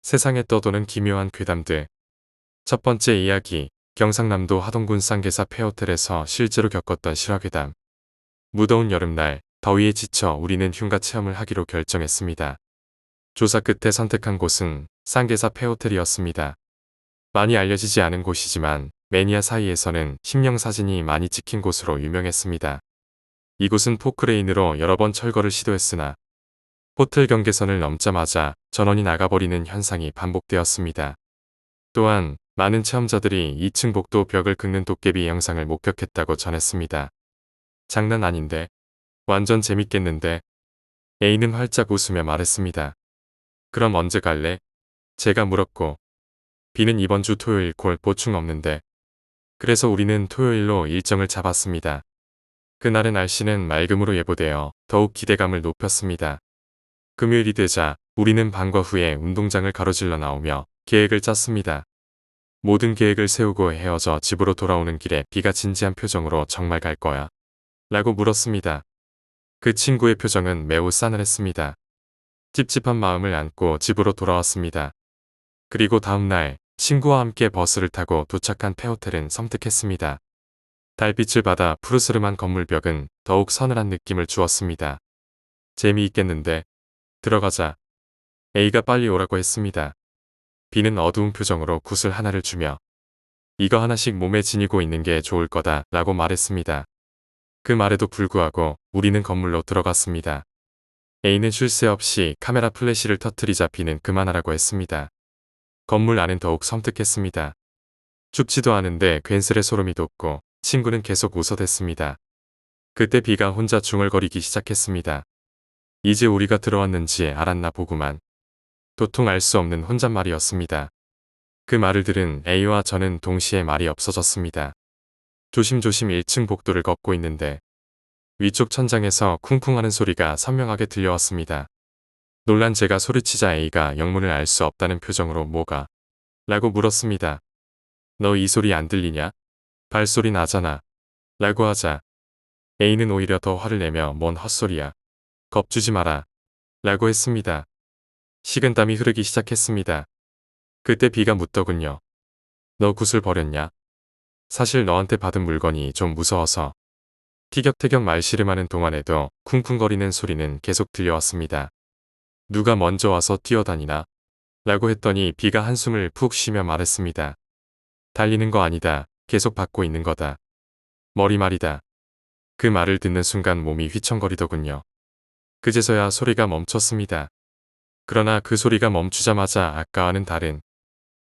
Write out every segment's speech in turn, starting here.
세상에 떠도는 기묘한 괴담들. 첫 번째 이야기, 경상남도 하동군 쌍계사 폐호텔에서 실제로 겪었던 실화괴담. 무더운 여름날, 더위에 지쳐 우리는 흉가 체험을 하기로 결정했습니다. 조사 끝에 선택한 곳은 쌍계사 폐호텔이었습니다. 많이 알려지지 않은 곳이지만 매니아 사이에서는 심령사진이 많이 찍힌 곳으로 유명했습니다. 이곳은 포크레인으로 여러 번 철거를 시도했으나 호텔 경계선을 넘자마자 전원이 나가버리는 현상이 반복되었습니다. 또한 많은 체험자들이 2층 복도 벽을 긁는 도깨비 영상을 목격했다고 전했습니다. 장난 아닌데? 완전 재밌겠는데? A는 활짝 웃으며 말했습니다. 그럼 언제 갈래? 제가 물었고, B는 이번 주 토요일 콜 보충 없는데. 그래서 우리는 토요일로 일정을 잡았습니다. 그날의 날씨는 맑음으로 예보되어 더욱 기대감을 높였습니다. 금요일이 되자 우리는 방과 후에 운동장을 가로질러 나오며 계획을 짰습니다. 모든 계획을 세우고 헤어져 집으로 돌아오는 길에 B가 진지한 표정으로 정말 갈 거야? 라고 물었습니다. 그 친구의 표정은 매우 싸늘했습니다. 찝찝한 마음을 안고 집으로 돌아왔습니다. 그리고 다음날 친구와 함께 버스를 타고 도착한 폐호텔은 섬뜩했습니다. 달빛을 받아 푸르스름한 건물벽은 더욱 서늘한 느낌을 주었습니다. 재미있겠는데? 들어가자. A가 빨리 오라고 했습니다. B는 어두운 표정으로 굿을 하나를 주며 이거 하나씩 몸에 지니고 있는 게 좋을 거다 라고 말했습니다. 그 말에도 불구하고 우리는 건물로 들어갔습니다. A는 쉴 새 없이 카메라 플래시를 터뜨리자 B는 그만하라고 했습니다. 건물 안은 더욱 섬뜩했습니다. 춥지도 않은데 괜스레 소름이 돋고 친구는 계속 웃어댔습니다. 그때 B가 혼자 중얼거리기 시작했습니다. 이제 우리가 들어왔는지 알았나 보구만. 도통 알 수 없는 혼잣말이었습니다. 그 말을 들은 A와 저는 동시에 말이 없어졌습니다. 조심조심 1층 복도를 걷고 있는데 위쪽 천장에서 쿵쿵하는 소리가 선명하게 들려왔습니다. 놀란 제가 소리치자 A가 영문을 알 수 없다는 표정으로 뭐가? 라고 물었습니다. 너 이 소리 안 들리냐? 발소리 나잖아. 라고 하자 A는 오히려 더 화를 내며 뭔 헛소리야. 겁주지 마라. 라고 했습니다. 식은땀이 흐르기 시작했습니다. 그때 B가 묻더군요. 너 굿을 버렸냐? 사실 너한테 받은 물건이 좀 무서워서. 티격태격 말씨름하는 동안에도 쿵쿵거리는 소리는 계속 들려왔습니다. 누가 먼저 와서 뛰어다니나? 라고 했더니 B가 한숨을 푹 쉬며 말했습니다. 달리는 거 아니다. 계속 받고 있는 거다. 머리 말이다. 그 말을 듣는 순간 몸이 휘청거리더군요. 그제서야 소리가 멈췄습니다. 그러나 그 소리가 멈추자마자 아까와는 다른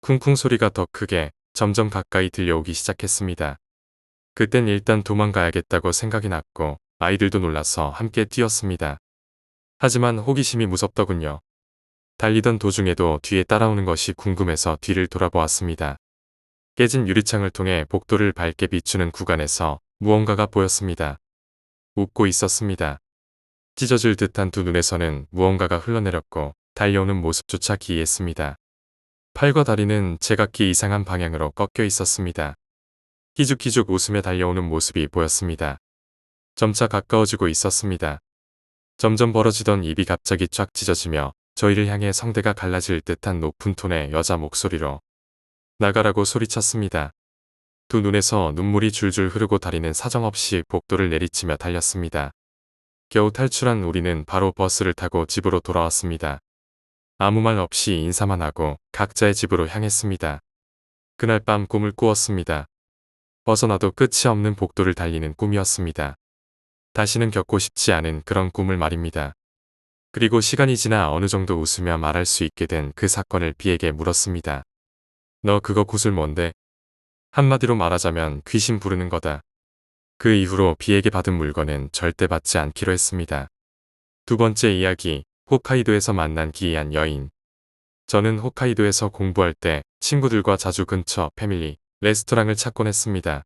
쿵쿵 소리가 더 크게 점점 가까이 들려오기 시작했습니다. 그땐 일단 도망가야겠다고 생각이 났고 아이들도 놀라서 함께 뛰었습니다. 하지만 호기심이 무섭더군요. 달리던 도중에도 뒤에 따라오는 것이 궁금해서 뒤를 돌아보았습니다. 깨진 유리창을 통해 복도를 밝게 비추는 구간에서 무언가가 보였습니다. 웃고 있었습니다. 찢어질 듯한 두 눈에서는 무언가가 흘러내렸고 달려오는 모습조차 기이했습니다. 팔과 다리는 제각기 이상한 방향으로 꺾여 있었습니다. 희죽희죽 웃으며 달려오는 모습이 보였습니다. 점차 가까워지고 있었습니다. 점점 벌어지던 입이 갑자기 쫙 찢어지며 저희를 향해 성대가 갈라질 듯한 높은 톤의 여자 목소리로 나가라고 소리쳤습니다. 두 눈에서 눈물이 줄줄 흐르고 다리는 사정없이 복도를 내리치며 달렸습니다. 겨우 탈출한 우리는 바로 버스를 타고 집으로 돌아왔습니다. 아무 말 없이 인사만 하고 각자의 집으로 향했습니다. 그날 밤 꿈을 꾸었습니다. 벗어나도 끝이 없는 복도를 달리는 꿈이었습니다. 다시는 겪고 싶지 않은 그런 꿈을 말입니다. 그리고 시간이 지나 어느 정도 웃으며 말할 수 있게 된 그 사건을 B에게 물었습니다. 너 그거 구슬 뭔데? 한마디로 말하자면 귀신 부르는 거다. 그 이후로 B에게 받은 물건은 절대 받지 않기로 했습니다. 두 번째 이야기, 홋카이도에서 만난 기이한 여인. 저는 홋카이도에서 공부할 때 친구들과 자주 근처 패밀리 레스토랑을 찾곤 했습니다.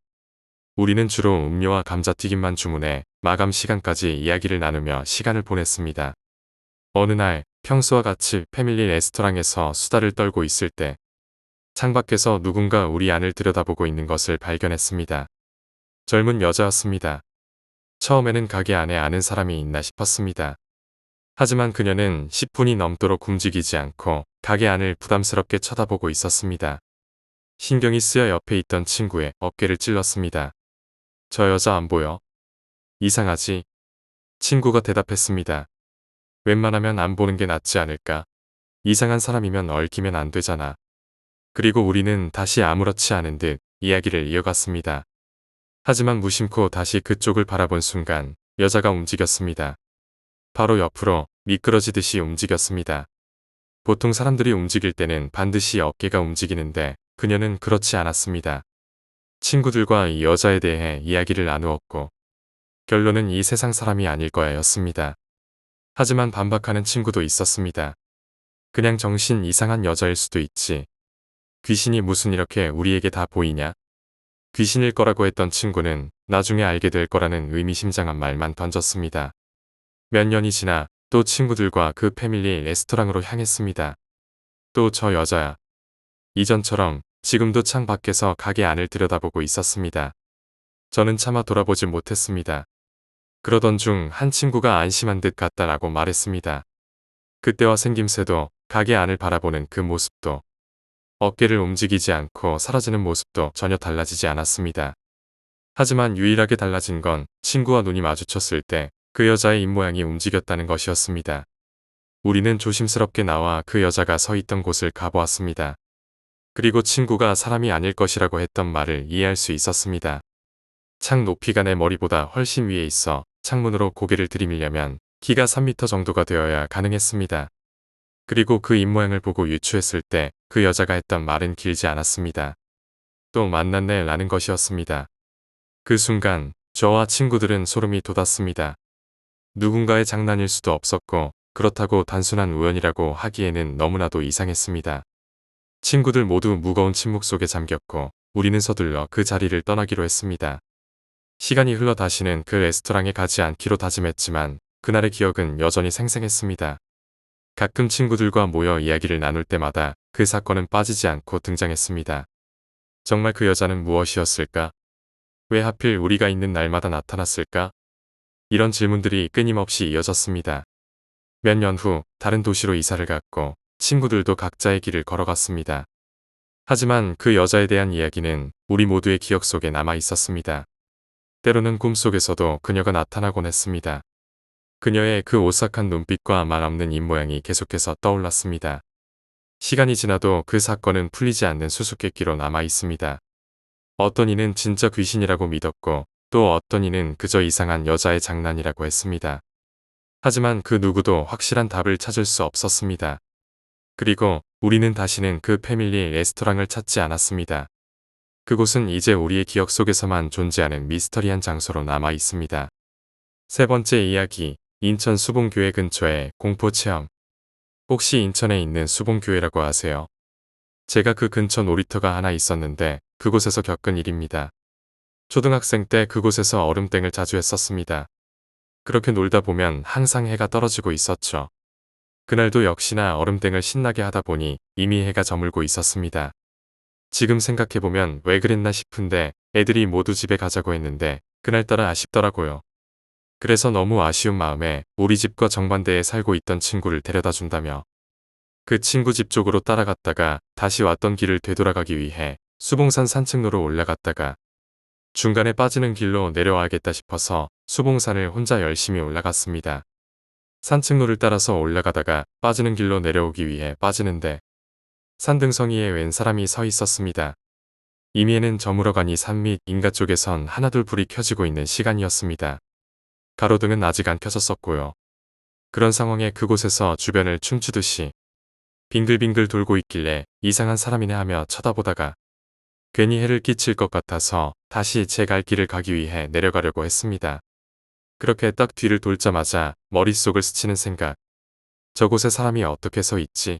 우리는 주로 음료와 감자튀김만 주문해 마감 시간까지 이야기를 나누며 시간을 보냈습니다. 어느 날 평소와 같이 패밀리 레스토랑에서 수다를 떨고 있을 때 창밖에서 누군가 우리 안을 들여다보고 있는 것을 발견했습니다. 젊은 여자였습니다. 처음에는 가게 안에 아는 사람이 있나 싶었습니다. 하지만 그녀는 10분이 넘도록 움직이지 않고 가게 안을 부담스럽게 쳐다보고 있었습니다. 신경이 쓰여 옆에 있던 친구의 어깨를 찔렀습니다. 저 여자 안 보여? 이상하지? 친구가 대답했습니다. 웬만하면 안 보는 게 낫지 않을까? 이상한 사람이면 얽히면 안 되잖아. 그리고 우리는 다시 아무렇지 않은 듯 이야기를 이어갔습니다. 하지만 무심코 다시 그쪽을 바라본 순간 여자가 움직였습니다. 바로 옆으로 미끄러지듯이 움직였습니다. 보통 사람들이 움직일 때는 반드시 어깨가 움직이는데 그녀는 그렇지 않았습니다. 친구들과 이 여자에 대해 이야기를 나누었고 결론은 이 세상 사람이 아닐 거야 였습니다. 하지만 반박하는 친구도 있었습니다. 그냥 정신 이상한 여자일 수도 있지. 귀신이 무슨 이렇게 우리에게 다 보이냐? 귀신일 거라고 했던 친구는 나중에 알게 될 거라는 의미심장한 말만 던졌습니다. 몇 년이 지나 또 친구들과 그 패밀리 레스토랑으로 향했습니다. 또 저 여자야. 이전처럼 지금도 창 밖에서 가게 안을 들여다보고 있었습니다. 저는 차마 돌아보지 못했습니다. 그러던 중 한 친구가 안심한 듯 같다라고 말했습니다. 그때와 생김새도 가게 안을 바라보는 그 모습도 어깨를 움직이지 않고 사라지는 모습도 전혀 달라지지 않았습니다. 하지만 유일하게 달라진 건 친구와 눈이 마주쳤을 때 그 여자의 입모양이 움직였다는 것이었습니다. 우리는 조심스럽게 나와 그 여자가 서 있던 곳을 가보았습니다. 그리고 친구가 사람이 아닐 것이라고 했던 말을 이해할 수 있었습니다. 창 높이가 내 머리보다 훨씬 위에 있어 창문으로 고개를 들이밀려면 키가 3m 정도가 되어야 가능했습니다. 그리고 그 입모양을 보고 유추했을 때 그 여자가 했던 말은 길지 않았습니다. 또 만났네 라는 것이었습니다. 그 순간 저와 친구들은 소름이 돋았습니다. 누군가의 장난일 수도 없었고 그렇다고 단순한 우연이라고 하기에는 너무나도 이상했습니다. 친구들 모두 무거운 침묵 속에 잠겼고 우리는 서둘러 그 자리를 떠나기로 했습니다. 시간이 흘러 다시는 그 레스토랑에 가지 않기로 다짐했지만 그날의 기억은 여전히 생생했습니다. 가끔 친구들과 모여 이야기를 나눌 때마다 그 사건은 빠지지 않고 등장했습니다. 정말 그 여자는 무엇이었을까? 왜 하필 우리가 있는 날마다 나타났을까? 이런 질문들이 끊임없이 이어졌습니다. 몇 년 후 다른 도시로 이사를 갔고 친구들도 각자의 길을 걸어갔습니다. 하지만 그 여자에 대한 이야기는 우리 모두의 기억 속에 남아 있었습니다. 때로는 꿈속에서도 그녀가 나타나곤 했습니다. 그녀의 그 오싹한 눈빛과 말 없는 입모양이 계속해서 떠올랐습니다. 시간이 지나도 그 사건은 풀리지 않는 수수께끼로 남아 있습니다. 어떤 이는 진짜 귀신이라고 믿었고 또 어떤 이는 그저 이상한 여자의 장난이라고 했습니다. 하지만 그 누구도 확실한 답을 찾을 수 없었습니다. 그리고 우리는 다시는 그 패밀리 레스토랑을 찾지 않았습니다. 그곳은 이제 우리의 기억 속에서만 존재하는 미스터리한 장소로 남아 있습니다. 세 번째 이야기, 인천 수봉교회 근처의 공포체험. 혹시 인천에 있는 수봉교회라고 아세요? 제가 그 근처 놀이터가 하나 있었는데 그곳에서 겪은 일입니다. 초등학생 때 그곳에서 얼음땡을 자주 했었습니다. 그렇게 놀다 보면 항상 해가 떨어지고 있었죠. 그날도 역시나 얼음땡을 신나게 하다 보니 이미 해가 저물고 있었습니다. 지금 생각해보면 왜 그랬나 싶은데 애들이 모두 집에 가자고 했는데 그날따라 아쉽더라고요. 그래서 너무 아쉬운 마음에 우리 집과 정반대에 살고 있던 친구를 데려다 준다며 그 친구 집 쪽으로 따라갔다가 다시 왔던 길을 되돌아가기 위해 수봉산 산책로로 올라갔다가 중간에 빠지는 길로 내려와야겠다 싶어서 수봉산을 혼자 열심히 올라갔습니다. 산책로를 따라서 올라가다가 빠지는 길로 내려오기 위해 빠지는데 산등성이에 웬 사람이 서 있었습니다. 이미 해는 저물어가니 산 밑 인가 쪽에선 하나둘 불이 켜지고 있는 시간이었습니다. 가로등은 아직 안 켜졌었고요. 그런 상황에 그곳에서 주변을 춤추듯이 빙글빙글 돌고 있길래 이상한 사람이네 하며 쳐다보다가 괜히 해를 끼칠 것 같아서 다시 제 갈 길을 가기 위해 내려가려고 했습니다. 그렇게 딱 뒤를 돌자마자 머릿속을 스치는 생각. 저곳에 사람이 어떻게 서 있지?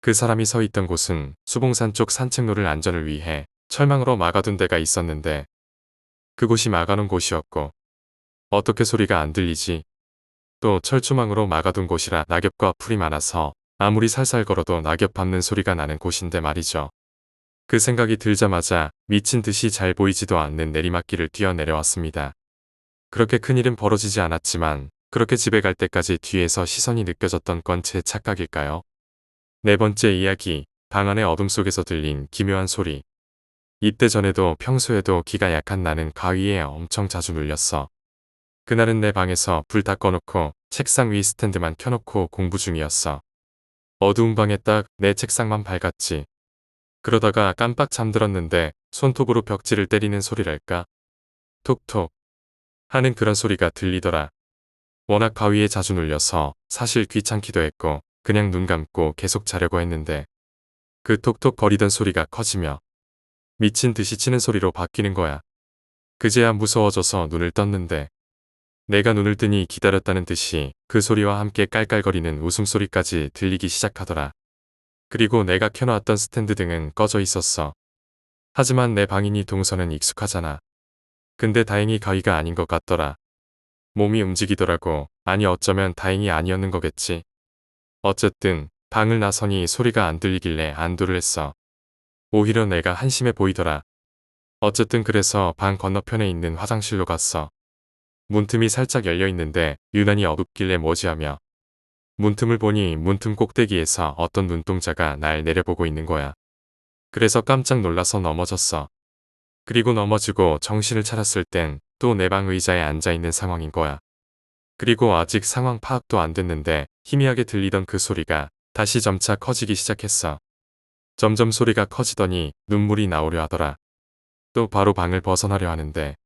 그 사람이 서 있던 곳은 수봉산 쪽 산책로를 안전을 위해 철망으로 막아둔 데가 있었는데 그곳이 막아놓은 곳이었고 어떻게 소리가 안 들리지? 또 철조망으로 막아둔 곳이라 낙엽과 풀이 많아서 아무리 살살 걸어도 낙엽 밟는 소리가 나는 곳인데 말이죠. 그 생각이 들자마자 미친 듯이 잘 보이지도 않는 내리막길을 뛰어 내려왔습니다. 그렇게 큰일은 벌어지지 않았지만 그렇게 집에 갈 때까지 뒤에서 시선이 느껴졌던 건 제 착각일까요? 네 번째 이야기, 방 안의 어둠 속에서 들린 기묘한 소리. 이때 전에도 평소에도 기가 약한 나는 가위에 엄청 자주 눌렸어. 그날은 내 방에서 불 다 꺼놓고 책상 위 스탠드만 켜놓고 공부 중이었어. 어두운 방에 딱 내 책상만 밝았지. 그러다가 깜빡 잠들었는데 손톱으로 벽지를 때리는 소리랄까? 톡톡 하는 그런 소리가 들리더라. 워낙 가위에 자주 눌려서 사실 귀찮기도 했고 그냥 눈 감고 계속 자려고 했는데 그 톡톡 거리던 소리가 커지며 미친 듯이 치는 소리로 바뀌는 거야. 그제야 무서워져서 눈을 떴는데 내가 눈을 뜨니 기다렸다는 듯이 그 소리와 함께 깔깔거리는 웃음소리까지 들리기 시작하더라. 그리고 내가 켜놓았던 스탠드 등은 꺼져 있었어. 하지만 내 방이니 동선은 익숙하잖아. 근데 다행히 가위가 아닌 것 같더라. 몸이 움직이더라고. 아니 어쩌면 다행히 아니었는 거겠지. 어쨌든 방을 나서니 소리가 안 들리길래 안도를 했어. 오히려 내가 한심해 보이더라. 어쨌든 그래서 방 건너편에 있는 화장실로 갔어. 문틈이 살짝 열려 있는데 유난히 어둡길래 뭐지 하며 문틈을 보니 문틈 꼭대기에서 어떤 눈동자가 날 내려보고 있는 거야. 그래서 깜짝 놀라서 넘어졌어. 그리고 넘어지고 정신을 차렸을 땐 또 내 방 의자에 앉아 있는 상황인 거야. 그리고 아직 상황 파악도 안 됐는데 희미하게 들리던 그 소리가 다시 점차 커지기 시작했어. 점점 소리가 커지더니 눈물이 나오려 하더라. 또 바로 방을 벗어나려 하는데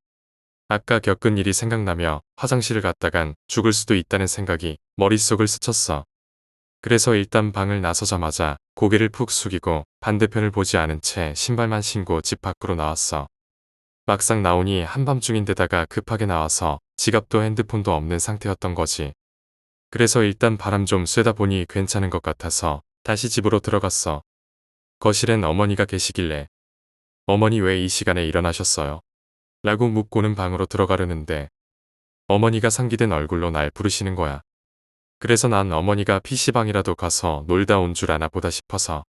아까 겪은 일이 생각나며 화장실을 갔다간 죽을 수도 있다는 생각이 머릿속을 스쳤어. 그래서 일단 방을 나서자마자 고개를 푹 숙이고 반대편을 보지 않은 채 신발만 신고 집 밖으로 나왔어. 막상 나오니 한밤중인데다가 급하게 나와서 지갑도 핸드폰도 없는 상태였던 거지. 그래서 일단 바람 좀 쐬다 보니 괜찮은 것 같아서 다시 집으로 들어갔어. 거실엔 어머니가 계시길래 어머니 왜 이 시간에 일어나셨어요? 라고 묻고는 방으로 들어가려는데 어머니가 상기된 얼굴로 날 부르시는 거야. 그래서 난 어머니가 PC방이라도 가서 놀다 온 줄 아나 보다 싶어서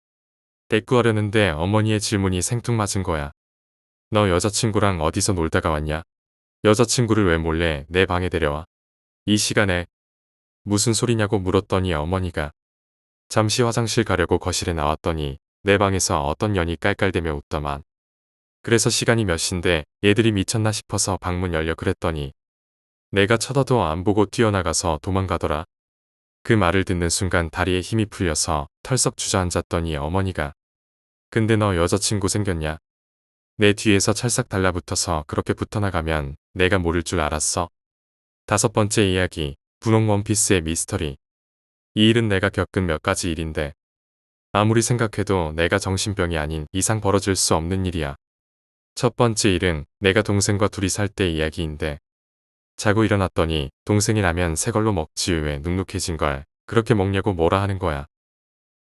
대꾸하려는데 어머니의 질문이 생뚱맞은 거야. 너 여자친구랑 어디서 놀다가 왔냐? 여자친구를 왜 몰래 내 방에 데려와? 이 시간에 무슨 소리냐고 물었더니 어머니가 잠시 화장실 가려고 거실에 나왔더니 내 방에서 어떤 년이 깔깔대며 웃더만. 그래서 시간이 몇 시인데 얘들이 미쳤나 싶어서 방문 열려 그랬더니 내가 쳐다도 안 보고 뛰어나가서 도망가더라. 그 말을 듣는 순간 다리에 힘이 풀려서 털썩 주저앉았더니 어머니가 근데 너 여자친구 생겼냐? 내 뒤에서 찰싹 달라붙어서 그렇게 붙어나가면 내가 모를 줄 알았어. 다섯 번째 이야기, 분홍 원피스의 미스터리. 이 일은 내가 겪은 몇 가지 일인데 아무리 생각해도 내가 정신병이 아닌 이상 벌어질 수 없는 일이야. 첫 번째 일은 내가 동생과 둘이 살 때 이야기인데 자고 일어났더니 동생이 라면 새 걸로 먹지 왜 눅눅해진 걸 그렇게 먹냐고 뭐라 하는 거야.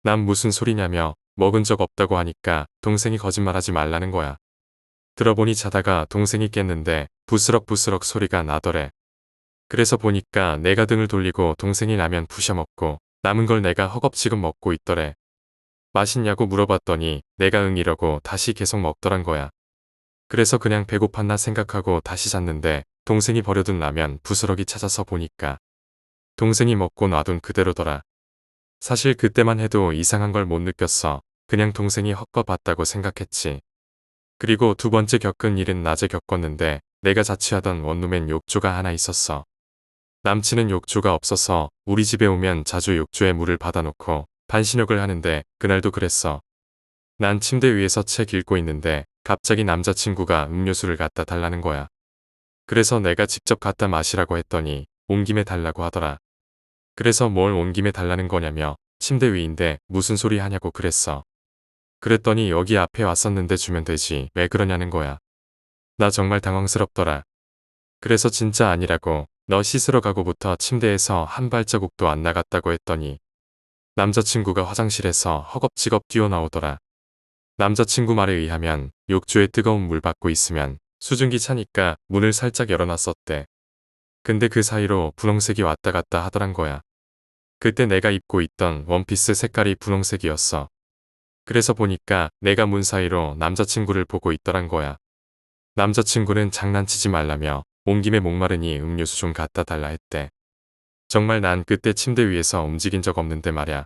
난 무슨 소리냐며 먹은 적 없다고 하니까 동생이 거짓말하지 말라는 거야. 들어보니 자다가 동생이 깼는데 부스럭부스럭 소리가 나더래. 그래서 보니까 내가 등을 돌리고 동생이 라면 부셔먹고 남은 걸 내가 허겁지겁 먹고 있더래. 맛있냐고 물어봤더니 내가 응 이러고 다시 계속 먹더란 거야. 그래서 그냥 배고팠나 생각하고 다시 잤는데 동생이 버려둔 라면 부스러기 찾아서 보니까 동생이 먹고 놔둔 그대로더라. 사실 그때만 해도 이상한 걸 못 느꼈어. 그냥 동생이 헛것봤다고 생각했지. 그리고 두 번째 겪은 일은 낮에 겪었는데 내가 자취하던 원룸엔 욕조가 하나 있었어. 남친은 욕조가 없어서 우리 집에 오면 자주 욕조에 물을 받아놓고 반신욕을 하는데 그날도 그랬어. 난 침대 위에서 책 읽고 있는데 갑자기 남자친구가 음료수를 갖다 달라는 거야. 그래서 내가 직접 갖다 마시라고 했더니 온 김에 달라고 하더라. 그래서 뭘 온 김에 달라는 거냐며 침대 위인데 무슨 소리 하냐고 그랬어. 그랬더니 여기 앞에 왔었는데 주면 되지 왜 그러냐는 거야. 나 정말 당황스럽더라. 그래서 진짜 아니라고 너 씻으러 가고부터 침대에서 한 발자국도 안 나갔다고 했더니 남자친구가 화장실에서 허겁지겁 뛰어나오더라. 남자친구 말에 의하면 욕조에 뜨거운 물 받고 있으면 수증기 차니까 문을 살짝 열어놨었대. 근데 그 사이로 분홍색이 왔다 갔다 하더란 거야. 그때 내가 입고 있던 원피스 색깔이 분홍색이었어. 그래서 보니까 내가 문 사이로 남자친구를 보고 있더란 거야. 남자친구는 장난치지 말라며 온 김에 목마르니 음료수 좀 갖다 달라 했대. 정말 난 그때 침대 위에서 움직인 적 없는데 말야.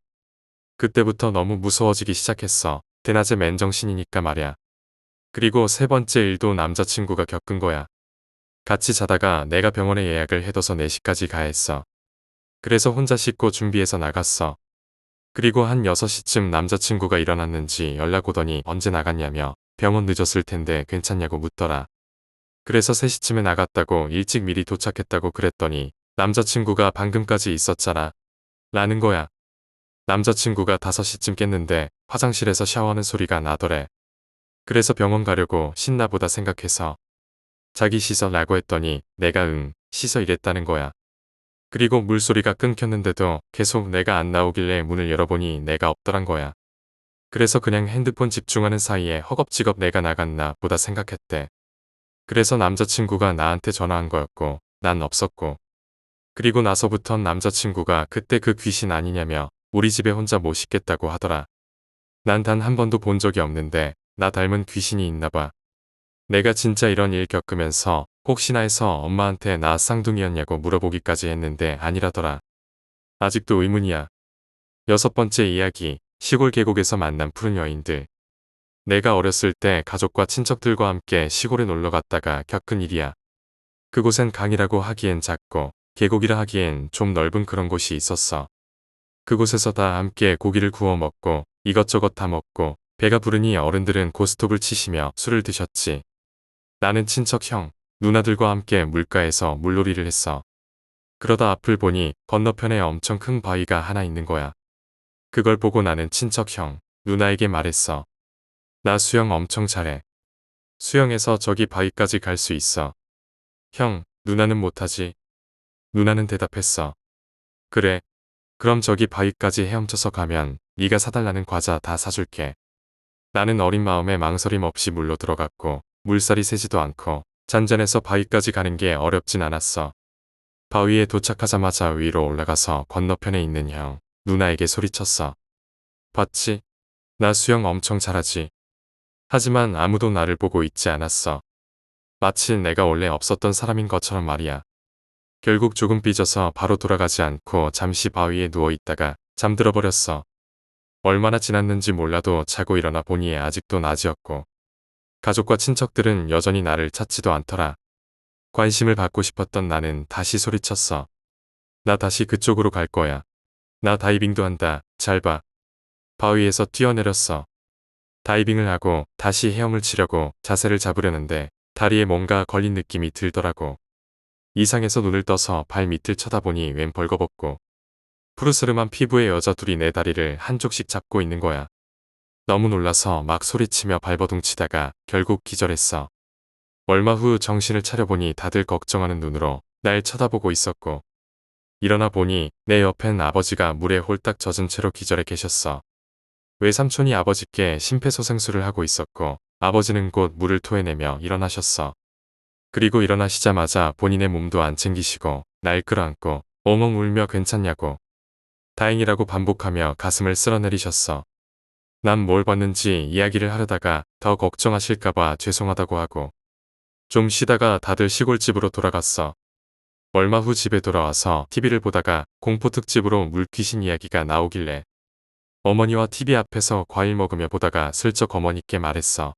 그때부터 너무 무서워지기 시작했어. 대낮에 맨정신이니까 말야. 그리고 세 번째 일도 남자친구가 겪은 거야. 같이 자다가 내가 병원에 예약을 해둬서 4시까지 가야 했어. 그래서 혼자 씻고 준비해서 나갔어. 그리고 한 6시쯤 남자친구가 일어났는지 연락 오더니 언제 나갔냐며 병원 늦었을 텐데 괜찮냐고 묻더라. 그래서 3시쯤에 나갔다고 일찍 미리 도착했다고 그랬더니 남자친구가 방금까지 있었잖아. 라는 거야. 남자친구가 5시쯤 깼는데 화장실에서 샤워하는 소리가 나더래. 그래서 병원 가려고 신나보다 생각해서 자기 씻어라고 했더니 내가 응, 씻어 이랬다는 거야. 그리고 물소리가 끊겼는데도 계속 내가 안 나오길래 문을 열어보니 내가 없더란 거야. 그래서 그냥 핸드폰 집중하는 사이에 허겁지겁 내가 나갔나 보다 생각했대. 그래서 남자친구가 나한테 전화한 거였고 난 없었고. 그리고 나서부턴 남자친구가 그때 그 귀신 아니냐며 우리 집에 혼자 못 씻겠다고 하더라. 난 단 한 번도 본 적이 없는데 나 닮은 귀신이 있나 봐. 내가 진짜 이런 일 겪으면서 혹시나 해서 엄마한테 나 쌍둥이였냐고 물어보기까지 했는데 아니라더라. 아직도 의문이야. 6번째 이야기, 시골 계곡에서 만난 푸른 여인들. 내가 어렸을 때 가족과 친척들과 함께 시골에 놀러 갔다가 겪은 일이야. 그곳엔 강이라고 하기엔 작고 계곡이라 하기엔 좀 넓은 그런 곳이 있었어. 그곳에서 다 함께 고기를 구워 먹고 이것저것 다 먹고 배가 부르니 어른들은 고스톱을 치시며 술을 드셨지. 나는 친척 형, 누나들과 함께 물가에서 물놀이를 했어. 그러다 앞을 보니 건너편에 엄청 큰 바위가 하나 있는 거야. 그걸 보고 나는 친척 형, 누나에게 말했어. 나 수영 엄청 잘해. 수영해서 저기 바위까지 갈 수 있어. 형, 누나는 못하지. 누나는 대답했어. 그래. 그럼 저기 바위까지 헤엄쳐서 가면 네가 사달라는 과자 다 사줄게. 나는 어린 마음에 망설임 없이 물로 들어갔고 물살이 세지도 않고 잔잔해서 바위까지 가는 게 어렵진 않았어. 바위에 도착하자마자 위로 올라가서 건너편에 있는 형, 누나에게 소리쳤어. 봤지? 나 수영 엄청 잘하지. 하지만 아무도 나를 보고 있지 않았어. 마치 내가 원래 없었던 사람인 것처럼 말이야. 결국 조금 삐져서 바로 돌아가지 않고 잠시 바위에 누워 있다가 잠들어 버렸어. 얼마나 지났는지 몰라도 자고 일어나 보니 아직도 낮이었고 가족과 친척들은 여전히 나를 찾지도 않더라. 관심을 받고 싶었던 나는 다시 소리쳤어. 나 다시 그쪽으로 갈 거야. 나 다이빙도 한다. 잘 봐. 바위에서 뛰어내렸어. 다이빙을 하고 다시 헤엄을 치려고 자세를 잡으려는데 다리에 뭔가 걸린 느낌이 들더라고. 이상해서 눈을 떠서 발 밑을 쳐다보니 웬 벌거벗고 푸르스름한 피부의 여자 둘이 내 다리를 한쪽씩 잡고 있는 거야. 너무 놀라서 막 소리치며 발버둥치다가 결국 기절했어. 얼마 후 정신을 차려보니 다들 걱정하는 눈으로 날 쳐다보고 있었고 일어나 보니 내 옆엔 아버지가 물에 홀딱 젖은 채로 기절해 계셨어. 외삼촌이 아버지께 심폐소생술을 하고 있었고 아버지는 곧 물을 토해내며 일어나셨어. 그리고 일어나시자마자 본인의 몸도 안 챙기시고 날 끌어안고 엉엉 울며 괜찮냐고 다행이라고 반복하며 가슴을 쓸어내리셨어. 난 뭘 봤는지 이야기를 하려다가 더 걱정하실까봐 죄송하다고 하고 좀 쉬다가 다들 시골집으로 돌아갔어. 얼마 후 집에 돌아와서 TV를 보다가 공포특집으로 물귀신 이야기가 나오길래 어머니와 TV 앞에서 과일 먹으며 보다가 슬쩍 어머니께 말했어.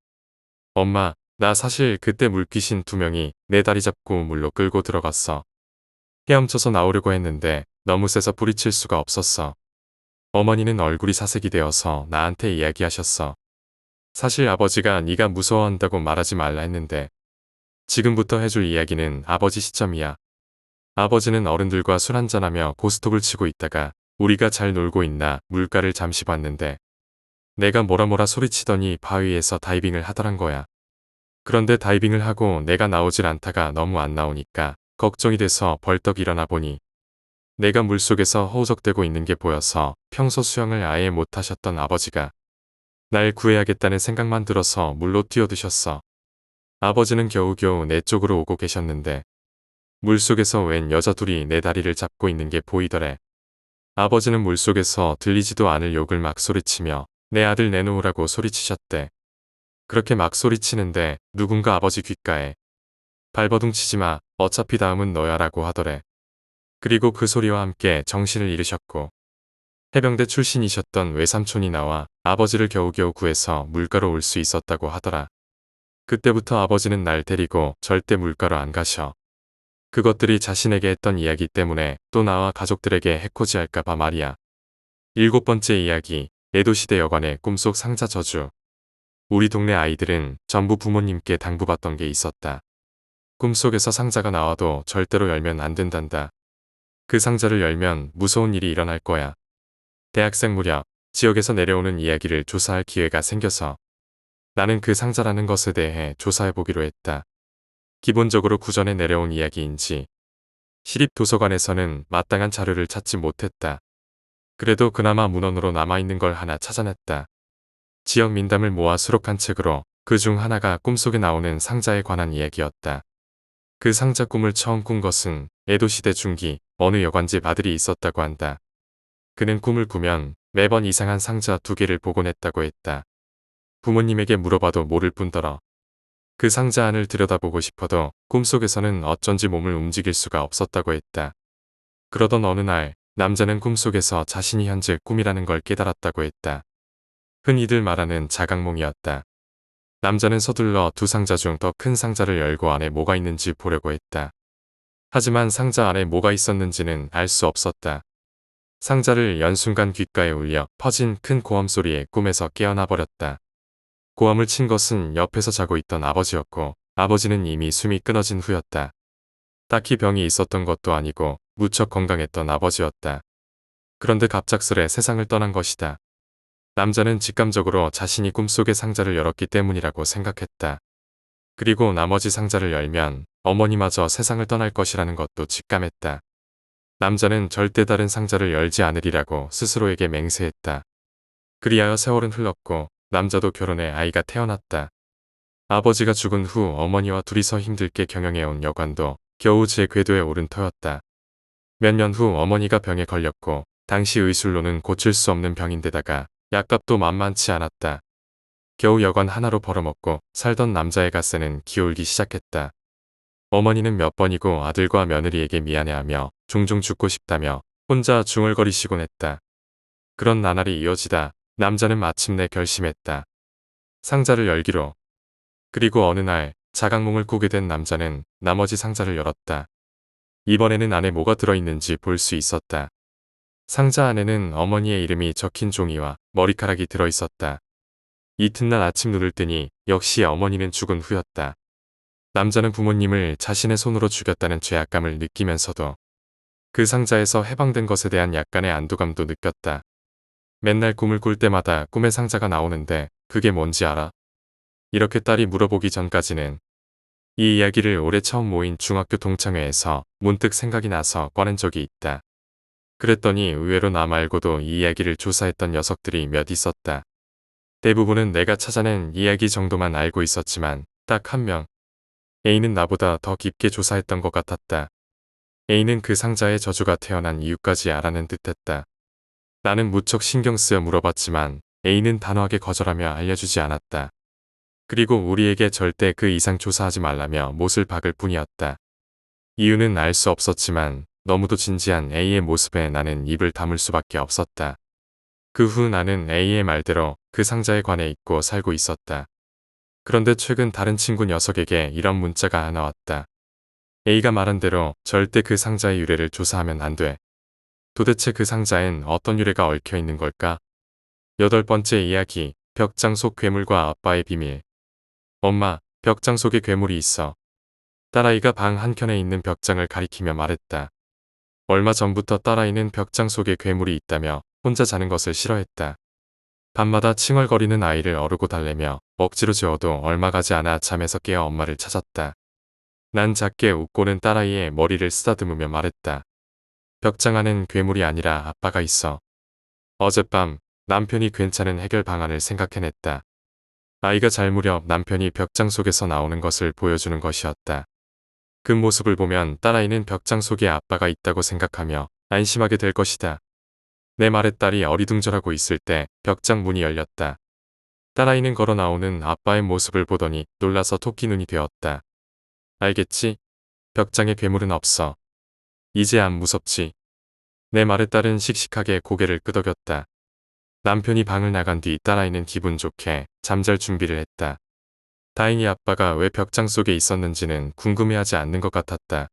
엄마, 나 사실 그때 물귀신 2명이 내 다리 잡고 물로 끌고 들어갔어. 헤엄쳐서 나오려고 했는데 너무 세서 뿌리칠 수가 없었어. 어머니는 얼굴이 사색이 되어서 나한테 이야기하셨어. 사실 아버지가 네가 무서워한다고 말하지 말라 했는데 지금부터 해줄 이야기는 아버지 시점이야. 아버지는 어른들과 술 한잔하며 고스톱을 치고 있다가 우리가 잘 놀고 있나 물가를 잠시 봤는데 내가 뭐라 소리치더니 바위에서 다이빙을 하더란 거야. 그런데 다이빙을 하고 내가 나오질 않다가 너무 안 나오니까 걱정이 돼서 벌떡 일어나 보니 내가 물속에서 허우적대고 있는 게 보여서 평소 수영을 아예 못하셨던 아버지가 날 구해야겠다는 생각만 들어서 물로 뛰어드셨어. 아버지는 겨우겨우 내 쪽으로 오고 계셨는데 물속에서 웬 여자 둘이 내 다리를 잡고 있는 게 보이더래. 아버지는 물속에서 들리지도 않을 욕을 막 소리치며 내 아들 내놓으라고 소리치셨대. 그렇게 막 소리치는데 누군가 아버지 귓가에 발버둥 치지 마. 어차피 다음은 너야 라고 하더래. 그리고 그 소리와 함께 정신을 잃으셨고 해병대 출신이셨던 외삼촌이 나와 아버지를 겨우겨우 구해서 물가로 올 수 있었다고 하더라. 그때부터 아버지는 날 데리고 절대 물가로 안 가셔. 그것들이 자신에게 했던 이야기 때문에 또 나와 가족들에게 해코지할까봐 말이야. 7번째 이야기, 에도시대 여관의 꿈속 상자 저주. 우리 동네 아이들은 전부 부모님께 당부받던 게 있었다. 꿈속에서 상자가 나와도 절대로 열면 안 된단다. 그 상자를 열면 무서운 일이 일어날 거야. 대학생 무렵 지역에서 내려오는 이야기를 조사할 기회가 생겨서 나는 그 상자라는 것에 대해 조사해보기로 했다. 기본적으로 구전에 내려온 이야기인지 시립도서관에서는 마땅한 자료를 찾지 못했다. 그래도 그나마 문헌으로 남아있는 걸 하나 찾아냈다. 지역 민담을 모아 수록한 책으로 그 중 하나가 꿈속에 나오는 상자에 관한 이야기였다. 그 상자 꿈을 처음 꾼 것은 에도시대 중기 어느 여관집 아들이 있었다고 한다. 그는 꿈을 꾸면 매번 이상한 상자 2개를 보곤 했다고 했다. 부모님에게 물어봐도 모를 뿐더러 그 상자 안을 들여다보고 싶어도 꿈속에서는 어쩐지 몸을 움직일 수가 없었다고 했다. 그러던 어느 날 남자는 꿈속에서 자신이 현재 꿈이라는 걸 깨달았다고 했다. 흔히들 말하는 자각몽이었다. 남자는 서둘러 2상자 중 더 큰 상자를 열고 안에 뭐가 있는지 보려고 했다. 하지만 상자 안에 뭐가 있었는지는 알 수 없었다. 상자를 연 순간 귓가에 울려 퍼진 큰 고함 소리에 꿈에서 깨어나 버렸다. 고함을 친 것은 옆에서 자고 있던 아버지였고 아버지는 이미 숨이 끊어진 후였다. 딱히 병이 있었던 것도 아니고 무척 건강했던 아버지였다. 그런데 갑작스레 세상을 떠난 것이다. 남자는 직감적으로 자신이 꿈속의 상자를 열었기 때문이라고 생각했다. 그리고 나머지 상자를 열면 어머니마저 세상을 떠날 것이라는 것도 직감했다. 남자는 절대 다른 상자를 열지 않으리라고 스스로에게 맹세했다. 그리하여 세월은 흘렀고 남자도 결혼해 아이가 태어났다. 아버지가 죽은 후 어머니와 둘이서 힘들게 경영해온 여관도 겨우 제 궤도에 오른 터였다. 몇 년 후 어머니가 병에 걸렸고 당시 의술로는 고칠 수 없는 병인데다가 약값도 만만치 않았다. 겨우 여관 하나로 벌어먹고 살던 남자의 갓세는 기울기 시작했다. 어머니는 몇 번이고 아들과 며느리에게 미안해하며 종종 죽고 싶다며 혼자 중얼거리시곤 했다. 그런 나날이 이어지다 남자는 마침내 결심했다. 상자를 열기로. 그리고 어느 날 자각몽을 꾸게 된 남자는 나머지 상자를 열었다. 이번에는 안에 뭐가 들어있는지 볼 수 있었다. 상자 안에는 어머니의 이름이 적힌 종이와 머리카락이 들어있었다. 이튿날 아침 눈을 뜨니 역시 어머니는 죽은 후였다. 남자는 부모님을 자신의 손으로 죽였다는 죄악감을 느끼면서도 그 상자에서 해방된 것에 대한 약간의 안도감도 느꼈다. 맨날 꿈을 꿀 때마다 꿈의 상자가 나오는데 그게 뭔지 알아? 이렇게 딸이 물어보기 전까지는 이 이야기를 올해 처음 모인 중학교 동창회에서 문득 생각이 나서 꺼낸 적이 있다. 그랬더니 의외로 나 말고도 이 이야기를 조사했던 녀석들이 몇 있었다. 대부분은 내가 찾아낸 이야기 정도만 알고 있었지만 딱 한 명, A는 나보다 더 깊게 조사했던 것 같았다. A는 그 상자의 저주가 태어난 이유까지 알아낸 듯했다. 나는 무척 신경 쓰여 물어봤지만 A는 단호하게 거절하며 알려주지 않았다. 그리고 우리에게 절대 그 이상 조사하지 말라며 못을 박을 뿐이었다. 이유는 알 수 없었지만 너무도 진지한 A의 모습에 나는 입을 다물 수밖에 없었다. 그 후 나는 A의 말대로 그 상자에 관해 잊고 살고 있었다. 그런데 최근 다른 친구 녀석에게 이런 문자가 하나 왔다. A가 말한 대로 절대 그 상자의 유래를 조사하면 안 돼. 도대체 그 상자엔 어떤 유래가 얽혀 있는 걸까? 8번째 이야기, 벽장 속 괴물과 아빠의 비밀. 엄마, 벽장 속에 괴물이 있어. 딸아이가 방 한켠에 있는 벽장을 가리키며 말했다. 얼마 전부터 딸아이는 벽장 속에 괴물이 있다며 혼자 자는 것을 싫어했다. 밤마다 칭얼거리는 아이를 어르고 달래며 억지로 재워도 얼마 가지 않아 잠에서 깨어 엄마를 찾았다. 난 작게 웃고는 딸아이의 머리를 쓰다듬으며 말했다. 벽장 안엔 괴물이 아니라 아빠가 있어. 어젯밤 남편이 괜찮은 해결 방안을 생각해냈다. 아이가 잘 무렵 남편이 벽장 속에서 나오는 것을 보여주는 것이었다. 그 모습을 보면 딸아이는 벽장 속에 아빠가 있다고 생각하며 안심하게 될 것이다. 내 말에 딸이 어리둥절하고 있을 때 벽장 문이 열렸다. 딸아이는 걸어 나오는 아빠의 모습을 보더니 놀라서 토끼 눈이 되었다. 알겠지? 벽장에 괴물은 없어. 이제 안 무섭지? 내 말에 딸은 씩씩하게 고개를 끄덕였다. 남편이 방을 나간 뒤 딸아이는 기분 좋게 잠잘 준비를 했다. 다행히 아빠가 왜 벽장 속에 있었는지는 궁금해하지 않는 것 같았다.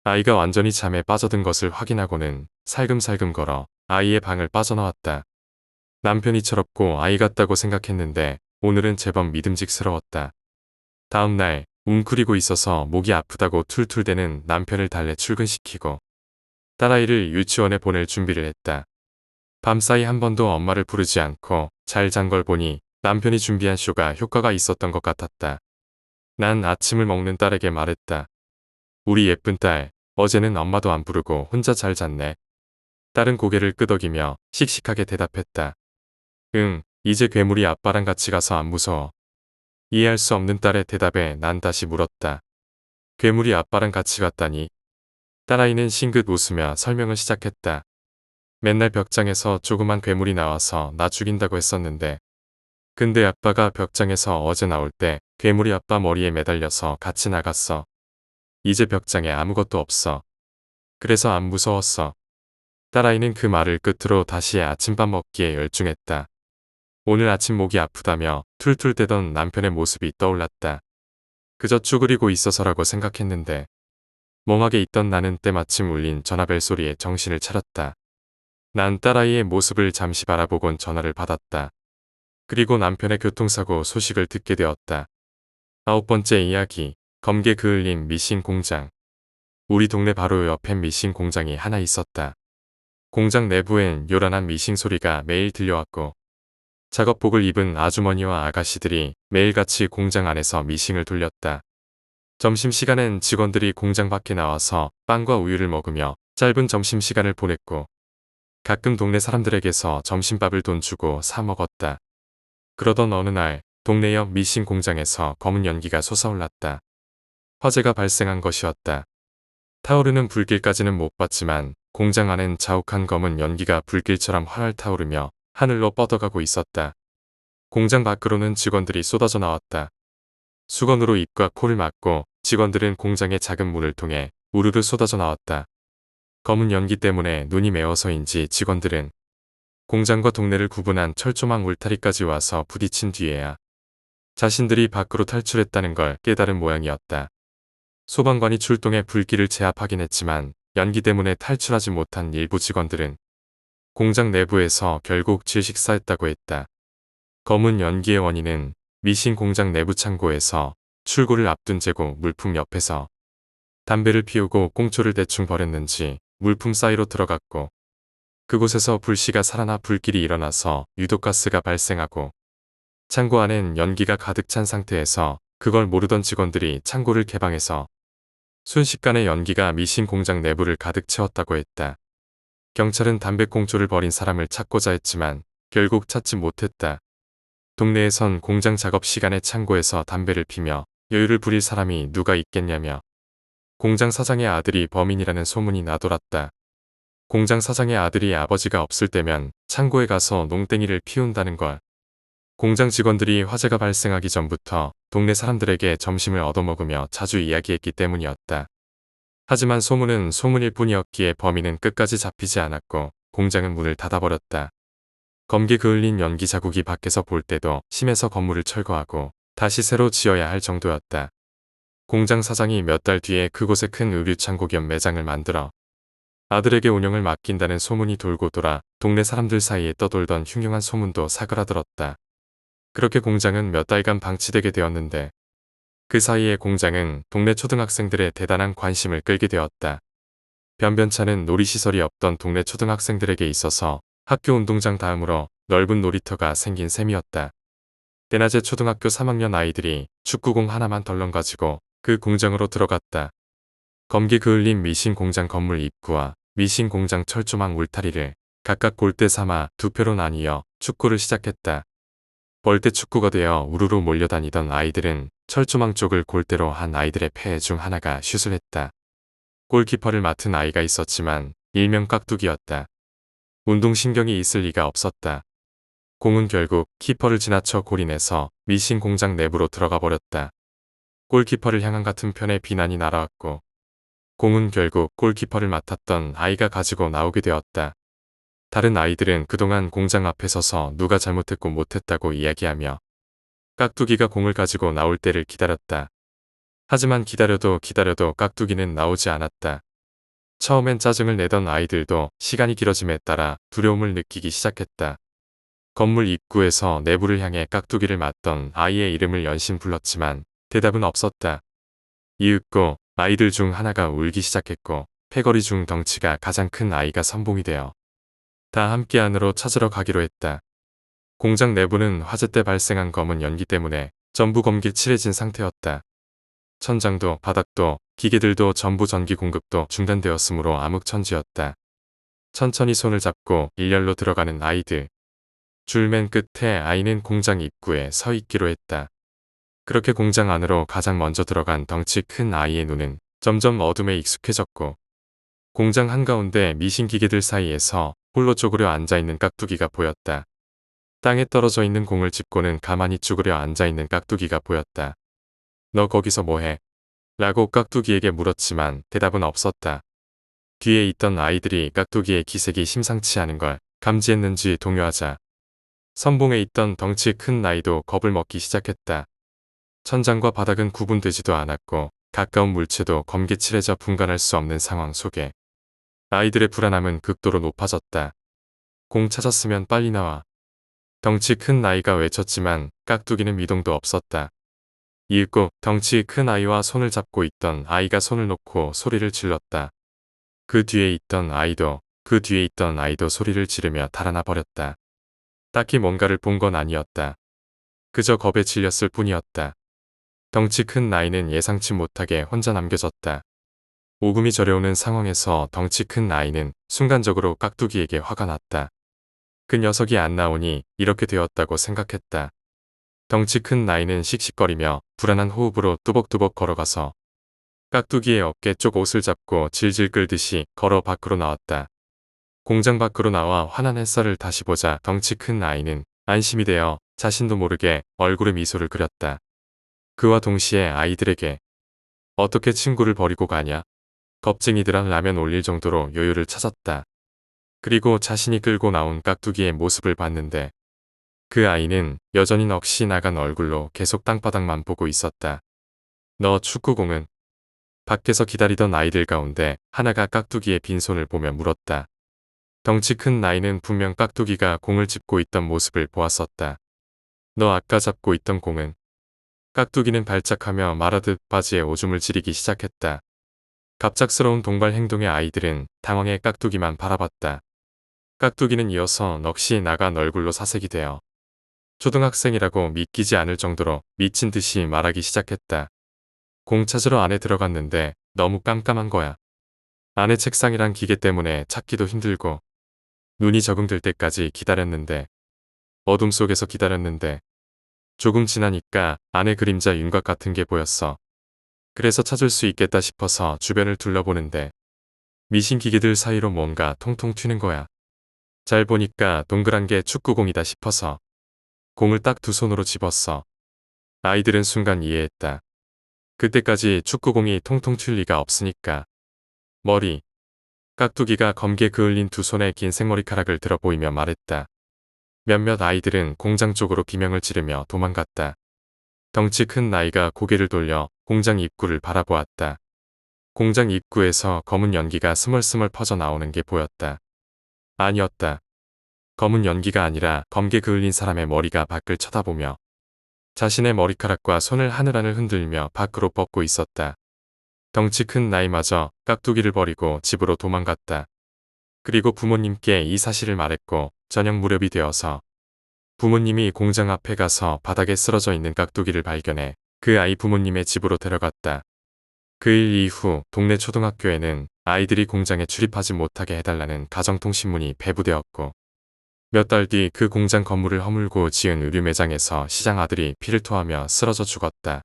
아이가 완전히 잠에 빠져든 것을 확인하고는 살금살금 걸어 아이의 방을 빠져나왔다. 남편이 철없고 아이 같다고 생각했는데 오늘은 제법 믿음직스러웠다. 다음 날 웅크리고 있어서 목이 아프다고 툴툴대는 남편을 달래 출근시키고 딸아이를 유치원에 보낼 준비를 했다. 밤사이 한 번도 엄마를 부르지 않고 잘 잔 걸 보니 남편이 준비한 쇼가 효과가 있었던 것 같았다. 난 아침을 먹는 딸에게 말했다. 우리 예쁜 딸, 어제는 엄마도 안 부르고 혼자 잘 잤네. 딸은 고개를 끄덕이며 씩씩하게 대답했다. 응, 이제 괴물이 아빠랑 같이 가서 안 무서워. 이해할 수 없는 딸의 대답에 난 다시 물었다. 괴물이 아빠랑 같이 갔다니? 딸아이는 싱긋 웃으며 설명을 시작했다. 맨날 벽장에서 조그만 괴물이 나와서 나 죽인다고 했었는데 근데 아빠가 벽장에서 어제 나올 때 괴물이 아빠 머리에 매달려서 같이 나갔어. 이제 벽장에 아무것도 없어. 그래서 안 무서웠어. 딸아이는 그 말을 끝으로 다시 아침밥 먹기에 열중했다. 오늘 아침 목이 아프다며 툴툴대던 남편의 모습이 떠올랐다. 그저 쭈그리고 있어서라고 생각했는데 멍하게 있던 나는 때마침 울린 전화벨 소리에 정신을 차렸다. 난 딸아이의 모습을 잠시 바라보곤 전화를 받았다. 그리고 남편의 교통사고 소식을 듣게 되었다. 9번째 이야기, 검게 그을린 미싱 공장. 우리 동네 바로 옆엔 미싱 공장이 하나 있었다. 공장 내부엔 요란한 미싱 소리가 매일 들려왔고 작업복을 입은 아주머니와 아가씨들이 매일같이 공장 안에서 미싱을 돌렸다. 점심시간엔 직원들이 공장 밖에 나와서 빵과 우유를 먹으며 짧은 점심시간을 보냈고 가끔 동네 사람들에게서 점심밥을 돈 주고 사 먹었다. 그러던 어느 날 동네 옆 미싱 공장에서 검은 연기가 솟아올랐다. 화재가 발생한 것이었다. 타오르는 불길까지는 못 봤지만 공장 안엔 자욱한 검은 연기가 불길처럼 활활 타오르며 하늘로 뻗어가고 있었다. 공장 밖으로는 직원들이 쏟아져 나왔다. 수건으로 입과 코를 막고 직원들은 공장의 작은 문을 통해 우르르 쏟아져 나왔다. 검은 연기 때문에 눈이 매워서인지 직원들은 공장과 동네를 구분한 철조망 울타리까지 와서 부딪힌 뒤에야 자신들이 밖으로 탈출했다는 걸 깨달은 모양이었다. 소방관이 출동해 불길을 제압하긴 했지만 연기 때문에 탈출하지 못한 일부 직원들은 공장 내부에서 결국 질식사했다고 했다. 검은 연기의 원인은 미싱 공장 내부 창고에서 출고를 앞둔 재고 물품 옆에서 담배를 피우고 꽁초를 대충 버렸는지 물품 사이로 들어갔고 그곳에서 불씨가 살아나 불길이 일어나서 유독가스가 발생하고 창고 안엔 연기가 가득 찬 상태에서 그걸 모르던 직원들이 창고를 개방해서 순식간에 연기가 미싱 공장 내부를 가득 채웠다고 했다. 경찰은 담배 꽁초를 버린 사람을 찾고자 했지만 결국 찾지 못했다. 동네에선 공장 작업 시간에 창고에서 담배를 피며 여유를 부릴 사람이 누가 있겠냐며 공장 사장의 아들이 범인이라는 소문이 나돌았다. 공장 사장의 아들이 아버지가 없을 때면 창고에 가서 농땡이를 피운다는 걸 공장 직원들이 화재가 발생하기 전부터 동네 사람들에게 점심을 얻어먹으며 자주 이야기했기 때문이었다. 하지만 소문은 소문일 뿐이었기에 범인은 끝까지 잡히지 않았고 공장은 문을 닫아버렸다. 검게 그을린 연기 자국이 밖에서 볼 때도 심해서 건물을 철거하고 다시 새로 지어야 할 정도였다. 공장 사장이 몇 달 뒤에 그곳에 큰 의류 창고 겸 매장을 만들어 아들에게 운영을 맡긴다는 소문이 돌고 돌아 동네 사람들 사이에 떠돌던 흉흉한 소문도 사그라들었다. 그렇게 공장은 몇 달간 방치되게 되었는데 그 사이에 공장은 동네 초등학생들의 대단한 관심을 끌게 되었다. 변변찮은 놀이시설이 없던 동네 초등학생들에게 있어서 학교 운동장 다음으로 넓은 놀이터가 생긴 셈이었다. 때낮에 초등학교 3학년 아이들이 축구공 하나만 덜렁 가지고 그 공장으로 들어갔다. 검게 그을린 미싱 공장 건물 입구와 미싱 공장 철조망 울타리를 각각 골대 삼아 두 표로 나뉘어 축구를 시작했다. 벌떼 축구가 되어 우르르 몰려다니던 아이들은 철조망 쪽을 골대로 한 아이들의 폐 중 하나가 슛을 했다. 골키퍼를 맡은 아이가 있었지만 일명 깍두기였다. 운동신경이 있을 리가 없었다. 공은 결국 키퍼를 지나쳐 골인해서 미싱 공장 내부로 들어가 버렸다. 골키퍼를 향한 같은 편의 비난이 날아왔고 공은 결국 골키퍼를 맡았던 아이가 가지고 나오게 되었다. 다른 아이들은 그동안 공장 앞에 서서 누가 잘못했고 못했다고 이야기하며 깍두기가 공을 가지고 나올 때를 기다렸다. 하지만 기다려도 깍두기는 나오지 않았다. 처음엔 짜증을 내던 아이들도 시간이 길어짐에 따라 두려움을 느끼기 시작했다. 건물 입구에서 내부를 향해 깍두기를 맞던 아이의 이름을 연신 불렀지만 대답은 없었다. 이윽고 아이들 중 하나가 울기 시작했고 패거리 중 덩치가 가장 큰 아이가 선봉이 되어 다 함께 안으로 찾으러 가기로 했다. 공장 내부는 화재 때 발생한 검은 연기 때문에 전부 검게 칠해진 상태였다. 천장도 바닥도 기계들도 전부 전기 공급도 중단되었으므로 암흑천지였다. 천천히 손을 잡고 일렬로 들어가는 아이들. 줄 맨 끝에 아이는 공장 입구에 서 있기로 했다. 그렇게 공장 안으로 가장 먼저 들어간 덩치 큰 아이의 눈은 점점 어둠에 익숙해졌고 공장 한가운데 미신 기계들 사이에서 홀로 쪼그려 앉아있는 깍두기가 보였다. 땅에 떨어져 있는 공을 짚고는 가만히 쭈그려 앉아있는 깍두기가 보였다. 너 거기서 뭐해? 라고 깍두기에게 물었지만 대답은 없었다. 뒤에 있던 아이들이 깍두기의 기색이 심상치 않은 걸 감지했는지 동요하자 선봉에 있던 덩치 큰 아이도 겁을 먹기 시작했다. 천장과 바닥은 구분되지도 않았고 가까운 물체도 검게 칠해져 분간할 수 없는 상황 속에 아이들의 불안함은 극도로 높아졌다. 공 찾았으면 빨리 나와. 덩치 큰 아이가 외쳤지만 깍두기는 미동도 없었다. 이윽고 덩치 큰 아이와 손을 잡고 있던 아이가 손을 놓고 소리를 질렀다. 그 뒤에 있던 아이도 소리를 지르며 달아나 버렸다. 딱히 뭔가를 본 건 아니었다. 그저 겁에 질렸을 뿐이었다. 덩치 큰 아이는 예상치 못하게 혼자 남겨졌다. 오금이 저려오는 상황에서 덩치 큰 아이는 순간적으로 깍두기에게 화가 났다. 그 녀석이 안 나오니 이렇게 되었다고 생각했다. 덩치 큰 아이는 씩씩거리며 불안한 호흡으로 뚜벅뚜벅 걸어가서 깍두기의 어깨 쪽 옷을 잡고 질질 끌듯이 걸어 밖으로 나왔다. 공장 밖으로 나와 환한 햇살을 다시 보자 덩치 큰 아이는 안심이 되어 자신도 모르게 얼굴에 미소를 그렸다. 그와 동시에 아이들에게 어떻게 친구를 버리고 가냐? 겁쟁이들아 라면 올릴 정도로 여유를 찾았다. 그리고 자신이 끌고 나온 깍두기의 모습을 봤는데 그 아이는 여전히 넋이 나간 얼굴로 계속 땅바닥만 보고 있었다. 너 축구공은? 밖에서 기다리던 아이들 가운데 하나가 깍두기의 빈손을 보며 물었다. 덩치 큰 아이는 분명 깍두기가 공을 짚고 있던 모습을 보았었다. 너 아까 잡고 있던 공은? 깍두기는 발작하며 말하듯 바지에 오줌을 지리기 시작했다. 갑작스러운 동발 행동의 아이들은 당황해 깍두기만 바라봤다. 깍두기는 이어서 넋이 나간 얼굴로 사색이 되어 초등학생이라고 믿기지 않을 정도로 미친 듯이 말하기 시작했다. 공 찾으러 안에 들어갔는데 너무 깜깜한 거야. 안에 책상이랑 기계 때문에 찾기도 힘들고 눈이 적응될 때까지 기다렸는데 어둠 속에서 기다렸는데 조금 지나니까 안에 그림자 윤곽 같은 게 보였어. 그래서 찾을 수 있겠다 싶어서 주변을 둘러보는데 미신 기계들 사이로 뭔가 통통 튀는 거야. 잘 보니까 동그란 게 축구공이다 싶어서 공을 딱 두 손으로 집었어. 아이들은 순간 이해했다. 그때까지 축구공이 통통 튈 리가 없으니까. 머리. 깍두기가 검게 그을린 두 손에 긴 생머리카락을 들어 보이며 말했다. 몇몇 아이들은 공장 쪽으로 비명을 지르며 도망갔다. 덩치 큰 아이가 고개를 돌려 공장 입구를 바라보았다. 공장 입구에서 검은 연기가 스멀스멀 퍼져 나오는 게 보였다. 아니었다. 검은 연기가 아니라 검게 그을린 사람의 머리가 밖을 쳐다보며 자신의 머리카락과 손을 하늘하늘 흔들며 밖으로 뻗고 있었다. 덩치 큰 나이마저 깍두기를 버리고 집으로 도망갔다. 그리고 부모님께 이 사실을 말했고 저녁 무렵이 되어서 부모님이 공장 앞에 가서 바닥에 쓰러져 있는 깍두기를 발견해 그 아이 부모님의 집으로 데려갔다. 그 일 이후 동네 초등학교에는 아이들이 공장에 출입하지 못하게 해달라는 가정통신문이 배부되었고 몇 달 뒤 그 공장 건물을 허물고 지은 의류 매장에서 시장 아들이 피를 토하며 쓰러져 죽었다.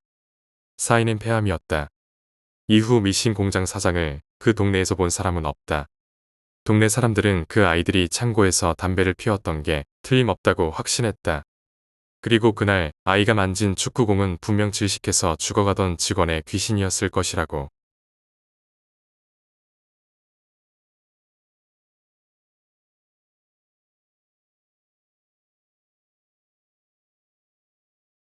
사인은 폐암이었다. 이후 미신 공장 사장을 그 동네에서 본 사람은 없다. 동네 사람들은 그 아이들이 창고에서 담배를 피웠던 게 틀림없다고 확신했다. 그리고 그날 아이가 만진 축구공은 분명 질식해서 죽어가던 직원의 귀신이었을 것이라고.